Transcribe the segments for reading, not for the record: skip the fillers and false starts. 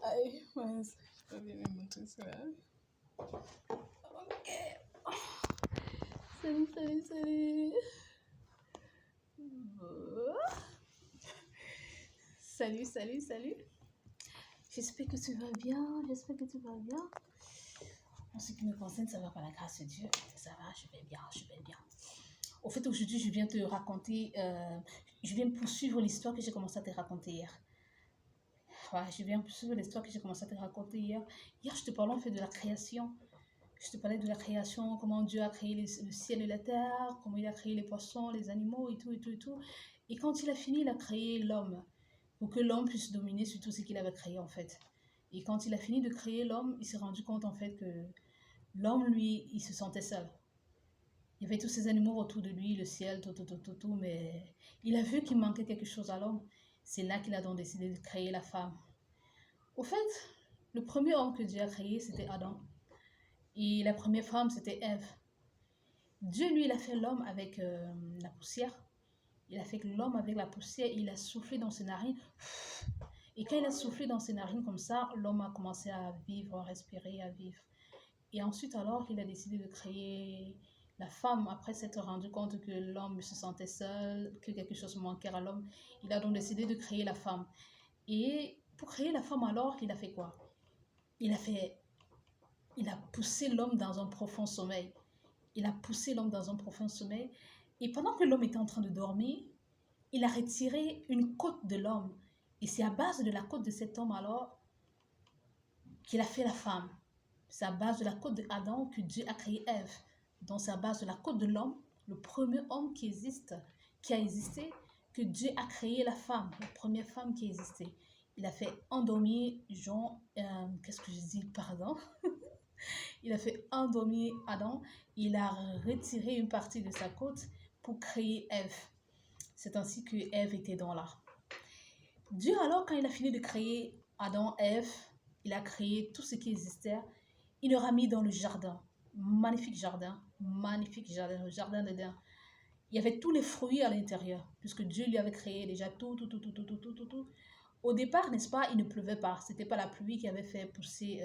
Aïe, mince, je peux bien me montrer ça. Ok. Salut. Salut. J'espère que tu vas bien. En ce qui me concerne, ça va par la grâce de Dieu. Ça va, je vais bien. Au fait, aujourd'hui, je viens te raconter, je viens poursuivre l'histoire que j'ai commencé à te raconter hier. Ouais, je viens poursuivre l'histoire que j'ai commencé à te raconter hier. Hier, je te parlais en fait de la création. Je te parlais de la création, comment Dieu a créé le ciel et la terre, comment il a créé les poissons, les animaux et tout. Et quand il a fini, il a créé l'homme pour que l'homme puisse dominer sur tout ce qu'il avait créé en fait. Et quand il a fini de créer l'homme, il s'est rendu compte en fait que l'homme, lui, il se sentait seul. Il y avait tous ces animaux autour de lui, le ciel, tout, mais il a vu qu'il manquait quelque chose à l'homme. C'est là qu'il a donc décidé de créer la femme. Au fait, le premier homme que Dieu a créé, c'était Adam. Et la première femme, c'était Ève. Dieu, lui, il a fait l'homme avec la poussière. Il a fait l'homme avec la poussière, il a soufflé dans ses narines. Et quand il a soufflé dans ses narines comme ça, l'homme a commencé à vivre, à respirer, à vivre. Et ensuite, alors, il a décidé de créer la femme. Après s'être rendu compte que l'homme se sentait seul, que quelque chose manquait à l'homme, il a donc décidé de créer la femme. Et pour créer la femme, alors, il a fait quoi? Il a poussé l'homme dans un profond sommeil. Et pendant que l'homme était en train de dormir, il a retiré une côte de l'homme. Et c'est à base de la côte de cet homme alors qu'il a fait la femme. C'est à base de la côte d'Adam que Dieu a créé Ève. Donc c'est à base de la côte de l'homme, le premier homme qui a existé, que Dieu a créé la femme, la première femme qui a existé. Il a fait endormir Il a fait endormir Adam. Il a retiré une partie de sa côte pour créer Ève. C'est ainsi que Ève était dans l'arbre. Dieu, alors, quand il a fini de créer Adam, Ève, il a créé tout ce qui existait. Il leur a mis dans le jardin. Magnifique jardin, le jardin d'Éden. Il y avait tous les fruits à l'intérieur, puisque Dieu lui avait créé déjà tout. Au départ, n'est-ce pas, il ne pleuvait pas. Ce n'était pas la pluie qui avait fait pousser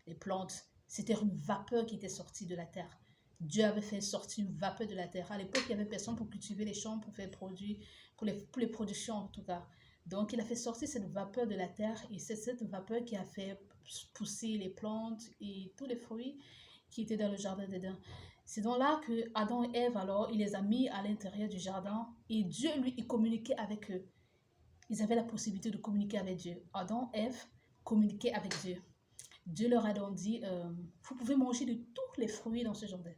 les plantes. C'était une vapeur qui était sortie de la terre. Dieu avait fait sortir une vapeur de la terre. À l'époque, il n'y avait personne pour cultiver les champs, pour faire produire, pour les productions en tout cas. Donc, il a fait sortir cette vapeur de la terre et c'est cette vapeur qui a fait pousser les plantes et tous les fruits qui étaient dans le jardin d'Éden. C'est donc là que Adam et Ève, alors, il les a mis à l'intérieur du jardin et Dieu, lui, il communiquait avec eux. Ils avaient la possibilité de communiquer avec Dieu. Adam, Ève communiquaient avec Dieu. Dieu leur a donc dit, vous pouvez manger de tous les fruits dans ce jardin.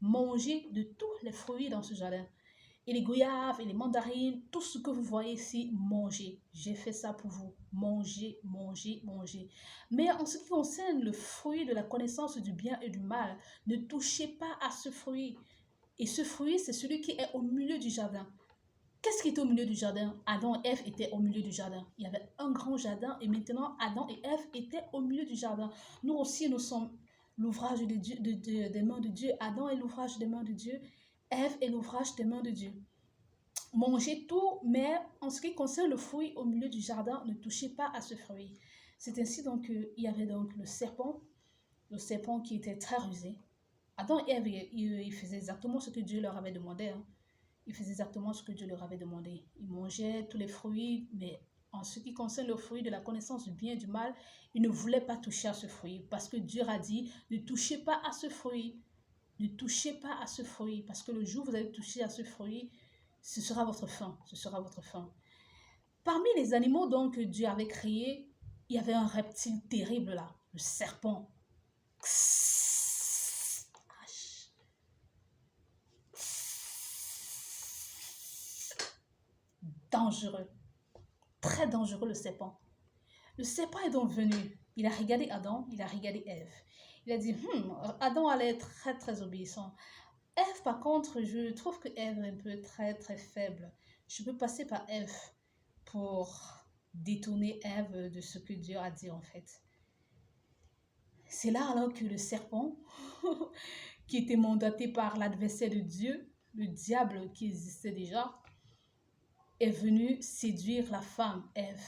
Mangez de tous les fruits dans ce jardin. Et les goyaves et les mandarines, tout ce que vous voyez ici, mangez. J'ai fait ça pour vous. Mangez. Mais en ce qui concerne le fruit de la connaissance du bien et du mal, ne touchez pas à ce fruit. Et ce fruit, c'est celui qui est au milieu du jardin. Qu'est-ce qui était au milieu du jardin? Adam et Ève étaient au milieu du jardin. Il y avait un grand jardin et maintenant Adam et Ève étaient au milieu du jardin. Nous aussi, nous sommes l'ouvrage des mains de Dieu. Adam est l'ouvrage des mains de Dieu. Ève est l'ouvrage des mains de Dieu. Mangez tout, mais en ce qui concerne le fruit au milieu du jardin, ne touchez pas à ce fruit. C'est ainsi donc qu'il y avait donc le serpent qui était très rusé. Adam et Ève, ils faisaient exactement ce que Dieu leur avait demandé. Ils faisaient exactement ce que Dieu leur avait demandé. Ils mangeaient tous les fruits, mais en ce qui concerne le fruit de la connaissance du bien et du mal, ils ne voulaient pas toucher à ce fruit parce que Dieu a dit, ne touchez pas à ce fruit. Ne touchez pas à ce fruit parce que le jour où vous allez toucher à ce fruit, ce sera votre fin. Parmi les animaux donc que Dieu avait créés, il y avait un reptile terrible là, le serpent. Dangereux, très dangereux le serpent. Le serpent est donc venu, il a regardé Adam, il a regardé Ève. Il a dit, Adam allait être très très obéissant. Ève par contre, je trouve que Ève est un peu très très faible. Je peux passer par Ève pour détourner Ève de ce que Dieu a dit en fait. C'est là alors que le serpent, qui était mandaté par l'adversaire de Dieu, le diable qui existait déjà, est venu séduire la femme Ève.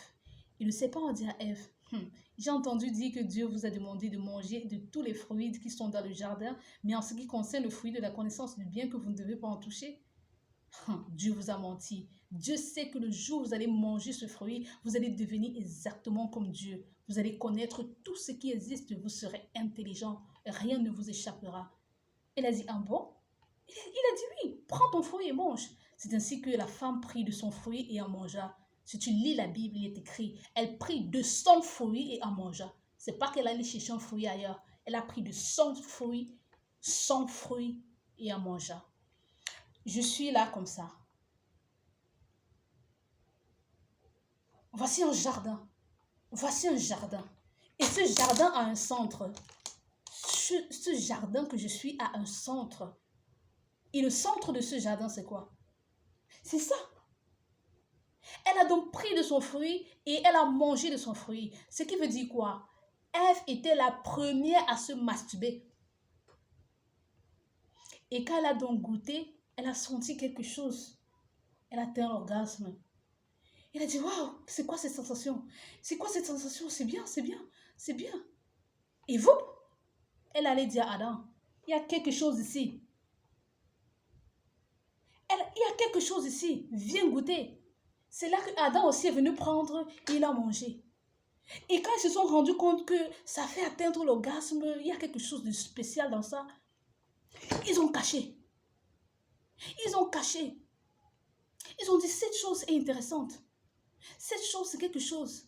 Et le serpent a dit à Ève, j'ai entendu dire que Dieu vous a demandé de manger de tous les fruits qui sont dans le jardin, mais en ce qui concerne le fruit de la connaissance du bien, que vous ne devez pas en toucher. Dieu vous a menti. Dieu sait que le jour où vous allez manger ce fruit, vous allez devenir exactement comme Dieu. Vous allez connaître tout ce qui existe, vous serez intelligent, rien ne vous échappera. Elle a dit, ah bon? Il a dit oui, prends ton fruit et mange. C'est ainsi que la femme prit de son fruit et en mangea. Si tu lis la Bible, il est écrit, elle prit de son fruit et en mangea. C'est pas qu'elle allait chercher un fruit ailleurs. Elle a pris de son fruit et en mangea. Je suis là comme ça. Voici un jardin. Voici un jardin. Et ce jardin a un centre. Ce jardin que je suis a un centre. Et le centre de ce jardin, c'est quoi? C'est ça. Elle a donc pris de son fruit et elle a mangé de son fruit. Ce qui veut dire quoi? Ève était la première à se masturber. Et quand elle a donc goûté, elle a senti quelque chose. Elle a atteint l'orgasme. Elle a dit, waouh, c'est quoi cette sensation? C'est quoi cette sensation? C'est bien, c'est bien, c'est bien. Et vous? Elle allait dire à Adam, il y a quelque chose ici. Il y a quelque chose ici. Viens goûter. C'est là que Adam aussi est venu prendre et il a mangé. Et quand ils se sont rendus compte que ça fait atteindre l'orgasme, il y a quelque chose de spécial dans ça, ils ont caché. Ils ont caché. Ils ont dit, cette chose est intéressante. Cette chose, c'est quelque chose.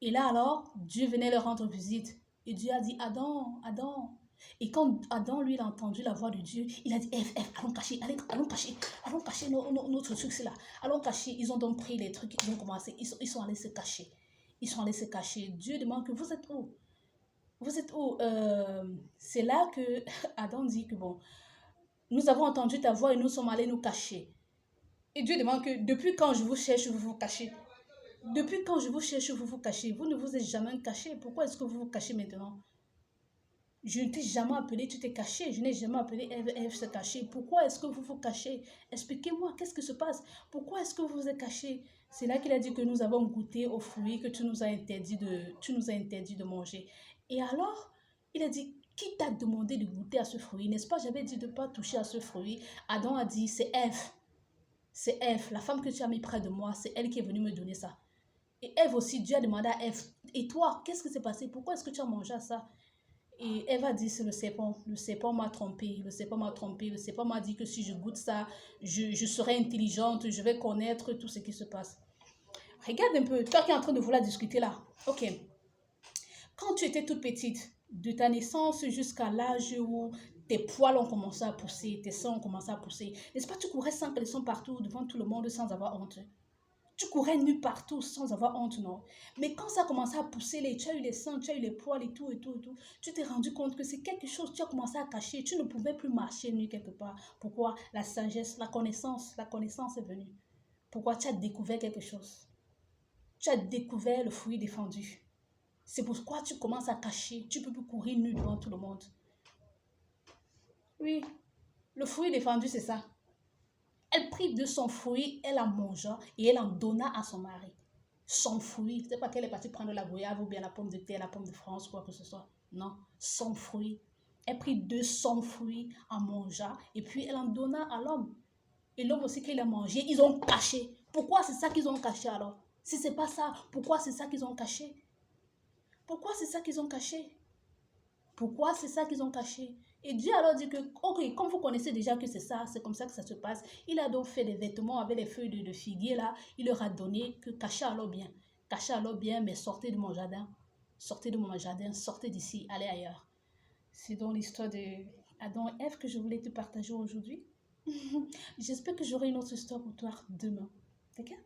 Et là alors, Dieu venait leur rendre visite. Et Dieu a dit, Adam, Adam. Et quand Adam, lui, il a entendu la voix de Dieu, il a dit, Ève, allons cacher, allons cacher notre truc, c'est là. Allons cacher. Ils ont donc pris les trucs, ils ont commencé, ils sont allés se cacher. Ils sont allés se cacher. Dieu demande que vous êtes où? Vous êtes où? C'est là que Adam dit que bon, nous avons entendu ta voix et nous sommes allés nous cacher. Et Dieu demande que depuis quand je vous cherche, vous vous cachez. Depuis quand je vous cherche, vous vous cachez. Vous ne vous êtes jamais caché. Pourquoi est-ce que vous vous cachez maintenant? Je ne t'ai jamais appelé, tu t'es caché. Je n'ai jamais appelé Ève se cacher. Pourquoi est-ce que vous vous cachez? Expliquez-moi, qu'est-ce que se passe? Pourquoi est-ce que vous vous êtes caché? C'est là qu'il a dit que nous avons goûté aux fruits que tu nous as interdit de manger. Et alors, il a dit, qui t'a demandé de goûter à ce fruit? N'est-ce pas, j'avais dit de ne pas toucher à ce fruit. Adam a dit, c'est Ève. C'est Ève, la femme que tu as mis près de moi. C'est elle qui est venue me donner ça. Et Ève aussi, Dieu a demandé à Ève, et toi, qu'est-ce qui s'est passé? Pourquoi est-ce que tu as mangé ça? Et Ève a dit, c'est le serpent. Le serpent m'a trompé. Le serpent m'a trompé. Le serpent m'a dit que si je goûte ça, je serai intelligente, je vais connaître tout ce qui se passe. Regarde un peu, toi qui es en train de vouloir discuter là. Ok. Quand tu étais toute petite, de ta naissance jusqu'à l'âge où tes poils ont commencé à pousser, tes seins ont commencé à pousser, n'est-ce pas, tu courais sans caleçon partout, devant tout le monde, sans avoir honte? Tu courais nu partout sans avoir honte, non? Mais quand ça a commencé à pousser, tu as eu les seins, tu as eu les poils et tout, tu t'es rendu compte que c'est quelque chose, tu as commencé à cacher, tu ne pouvais plus marcher nu quelque part. Pourquoi? La sagesse, la connaissance est venue. Pourquoi? Tu as découvert quelque chose. Tu as découvert le fruit défendu. C'est pourquoi tu commences à cacher, tu ne peux plus courir nu devant tout le monde. Oui, le fruit défendu, c'est ça. Elle prit de son fruit, elle en mangea et elle en donna à son mari. Son fruit, c'est pas qu'elle est partie prendre la goyave ou bien la pomme de terre, la pomme de France, quoi que ce soit. Non, son fruit. Elle prit de son fruit, en mangea et puis elle en donna à l'homme. Et l'homme aussi qu'il a mangé, ils ont caché. Pourquoi c'est ça qu'ils ont caché alors? Si c'est pas ça, pourquoi c'est ça qu'ils ont caché? Pourquoi c'est ça qu'ils ont caché? Pourquoi c'est ça qu'ils ont caché? Et Dieu alors dit que, ok, comme vous connaissez déjà que c'est ça, c'est comme ça que ça se passe, il a donc fait des vêtements avec les feuilles de figuier là, il leur a donné que cachez alors bien, mais sortez de mon jardin, sortez d'ici, allez ailleurs. C'est donc l'histoire de Adam et Ève que je voulais te partager aujourd'hui. J'espère que j'aurai une autre histoire pour toi demain. D'accord?